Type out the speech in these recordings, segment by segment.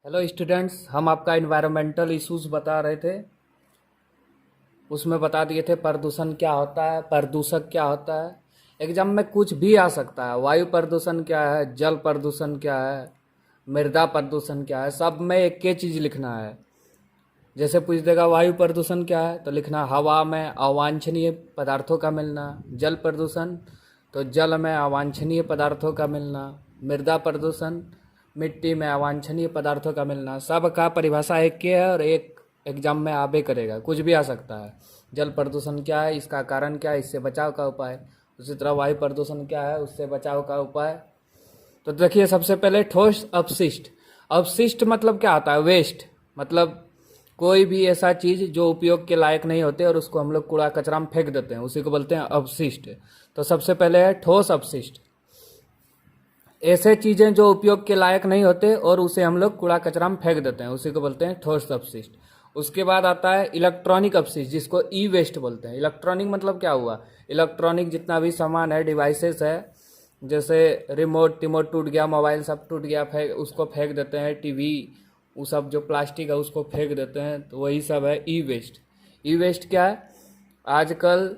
Hello students, हम आपका environmental issues बता रहे थे। उसमें बता दिए थे प्रदूषण क्या होता है, प्रदूषक क्या होता है। एग्जाम में कुछ भी आ सकता है। वायु प्रदूषण क्या है, जल प्रदूषण क्या है, मृदा प्रदूषण क्या है, सब में एक ही चीज़ लिखना है। जैसे पूछ देगा वायु प्रदूषण क्या है तो लिखना हवा में अवांछनीय पदार्थों का मिलना। जल प्रदूषण तो जल में अवांछनीय पदार्थों का मिलना। मृदा प्रदूषण मिट्टी में अवांछनीय पदार्थों का मिलना। सब का परिभाषा एक ही है और एक एग्जाम में आबे करेगा, कुछ भी आ सकता है। जल प्रदूषण क्या है, इसका कारण क्या है, इससे बचाव का उपाय। उसी तरह वायु प्रदूषण क्या है, उससे बचाव का उपाय। तो देखिए, सबसे पहले ठोस अपशिष्ट। अपशिष्ट मतलब क्या होता है, वेस्ट। मतलब कोई भी ऐसा चीज जो उपयोग के लायक नहीं होते और उसको हम लोग कूड़ा कचरा में फेंक देते हैं, उसी को बोलते हैं अपशिष्ट। तो सबसे पहले है ठोस अपशिष्ट। ऐसे चीजें जो उपयोग के लायक नहीं होते और उसे हम लोग कूड़ा कचरा में फेंक देते हैं, उसी को बोलते हैं ठोस अपशिष्ट। उसके बाद आता है इलेक्ट्रॉनिक अपशिष्ट, जिसको ई वेस्ट बोलते हैं। इलेक्ट्रॉनिक मतलब क्या हुआ, इलेक्ट्रॉनिक जितना भी सामान है, डिवाइसेस है, जैसे रिमोट टिमोट टूट गया, मोबाइल सब टूट गया, उसको फेंक देते हैं। टीवी, वो सब जो प्लास्टिक है उसको फेंक देते हैं, तो वही सब है ई वेस्ट। ई वेस्ट क्या है, आजकल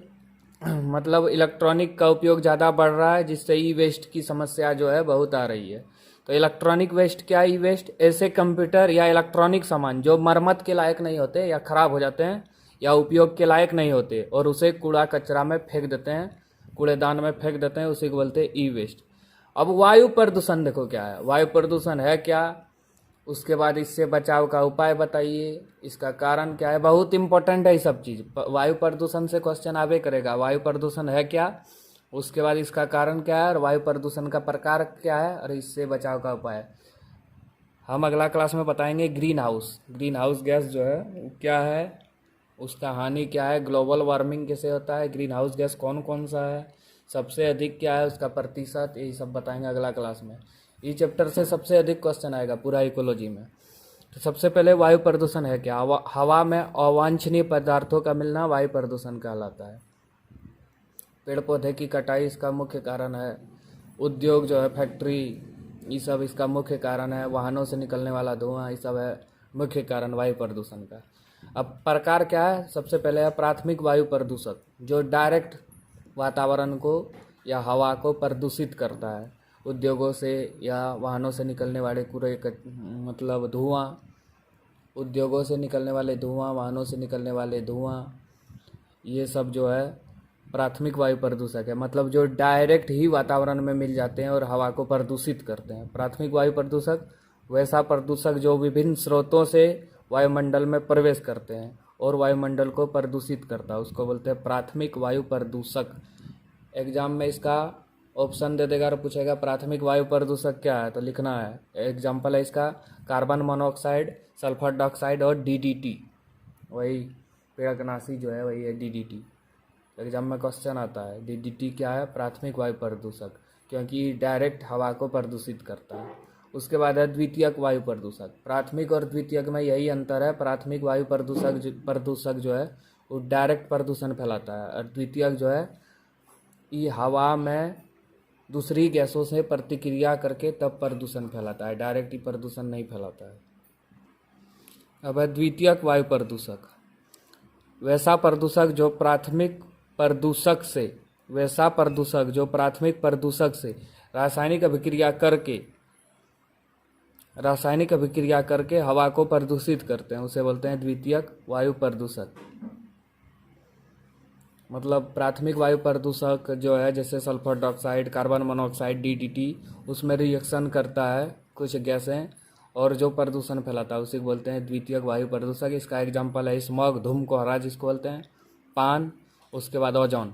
मतलब इलेक्ट्रॉनिक का उपयोग ज़्यादा बढ़ रहा है, जिससे ई वेस्ट की समस्या जो है बहुत आ रही है। तो इलेक्ट्रॉनिक वेस्ट क्या है, ई वेस्ट ऐसे कंप्यूटर या इलेक्ट्रॉनिक सामान जो मरम्मत के लायक नहीं होते या ख़राब हो जाते हैं या उपयोग के लायक नहीं होते और उसे कूड़ा कचरा में फेंक देते हैं, कूड़ेदान में फेंक देते हैं, उसी को बोलते हैं ई वेस्ट। अब वायु प्रदूषण देखो क्या है, वायु प्रदूषण है क्या, उसके बाद इससे बचाव का उपाय बताइए, इसका कारण क्या है। बहुत इंपॉर्टेंट है ये सब चीज़। वायु प्रदूषण से क्वेश्चन आवे करेगा, वायु प्रदूषण है क्या, उसके बाद इसका कारण क्या है और वायु प्रदूषण का प्रकार क्या है और इससे बचाव का उपाय। हम अगला क्लास में बताएंगे green house. Green house gas जो है वो क्या है, उसका हानि क्या है, ग्लोबल वार्मिंग कैसे होता है, ग्रीन हाउस गैस कौन कौन सा है, सबसे अधिक क्या है, उसका प्रतिशत, यही सब बताएंगे अगला क्लास में। इस चैप्टर से सबसे अधिक क्वेश्चन आएगा पूरा इकोलॉजी में। तो सबसे पहले वायु प्रदूषण है क्या, हवा में अवांछनीय पदार्थों का मिलना वायु प्रदूषण कहलाता है। पेड़ पौधे की कटाई इसका मुख्य कारण है। उद्योग जो है, फैक्ट्री, ये सब इसका मुख्य कारण है। वाहनों से निकलने वाला धुआं, ये सब है मुख्य कारण वायु प्रदूषण का। अब प्रकार क्या है, सबसे पहले है प्राथमिक वायु प्रदूषक, जो डायरेक्ट वातावरण को या हवा को प्रदूषित करता है। उद्योगों से या वाहनों से निकलने वाले मतलब धुआं, उद्योगों से निकलने वाले धुआं, वाहनों से निकलने वाले धुआं, ये सब जो है प्राथमिक वायु प्रदूषक है। मतलब जो डायरेक्ट ही वातावरण में मिल जाते हैं और हवा को प्रदूषित करते हैं। प्राथमिक वायु प्रदूषक वैसा प्रदूषक जो विभिन्न स्रोतों से वायुमंडल में प्रवेश करते हैं और वायुमंडल को प्रदूषित करता है, उसको बोलते हैं प्राथमिक वायु प्रदूषक। एग्जाम में इसका ऑप्शन दे देगा और पूछेगा प्राथमिक वायु प्रदूषक क्या है, तो लिखना है। एग्जाम्पल है इसका कार्बन मोनोऑक्साइड, सल्फर डाइऑक्साइड और डीडीटी। वही पेड़कनाशी जो है वही है डीडीटी। एग्जाम में क्वेश्चन आता है डीडीटी क्या है, प्राथमिक वायु प्रदूषक, क्योंकि डायरेक्ट हवा को प्रदूषित करता है। उसके बाद है द्वितीयक वायु प्रदूषक। प्राथमिक और द्वितीयक में यही अंतर है, प्राथमिक वायु प्रदूषक जो है वो डायरेक्ट प्रदूषण फैलाता है और द्वितीयक जो है ये हवा में दूसरी गैसों से प्रतिक्रिया करके तब प्रदूषण फैलाता है, डायरेक्ट ही प्रदूषण नहीं फैलाता है। अब है द्वितीयक वायु प्रदूषक। वैसा प्रदूषक जो प्राथमिक प्रदूषक से रासायनिक अभिक्रिया करके हवा को प्रदूषित करते हैं, उसे बोलते हैं द्वितीयक वायु प्रदूषक। मतलब प्राथमिक वायु प्रदूषक जो है, जैसे sulphur dioxide, carbon monoxide, DDT, उसमें रिएक्शन करता है कुछ गैसें और जो प्रदूषण फैलाता है उसी को बोलते हैं द्वितीयक वायु प्रदूषक। इसका एग्जांपल है स्मॉग, धूम कोहरा जिसको बोलते हैं, पान। उसके बाद ओजोन।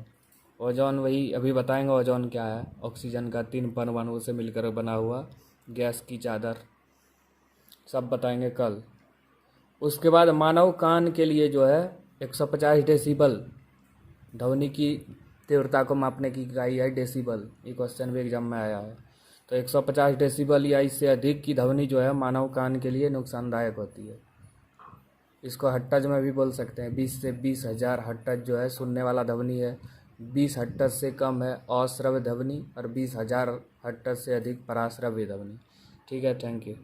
ओजोन वही अभी बताएंगे ओजोन क्या है, ऑक्सीजन का 3 परमाणु से मिलकर बना हुआ गैस की चादर, सब बताएंगे कल। उसके बाद मानव कान के लिए जो है 150 डेसिबल ध्वनि की तीव्रता को मापने की इकाई है डेसिबल। ये क्वेश्चन भी एग्जाम में आया है। तो 150 डेसिबल या इससे अधिक की ध्वनि जो है मानव कान के लिए नुकसानदायक होती है। इसको हर्ट्ज में भी बोल सकते हैं। 20 से 20,000 हर्ट्ज जो है सुनने वाला ध्वनि है, 20 हर्ट्ज से कम है अश्रव्य ध्वनि और 20,000 हर्ट्ज से अधिक पराश्रव्य ध्वनि। ठीक है, थैंक यू।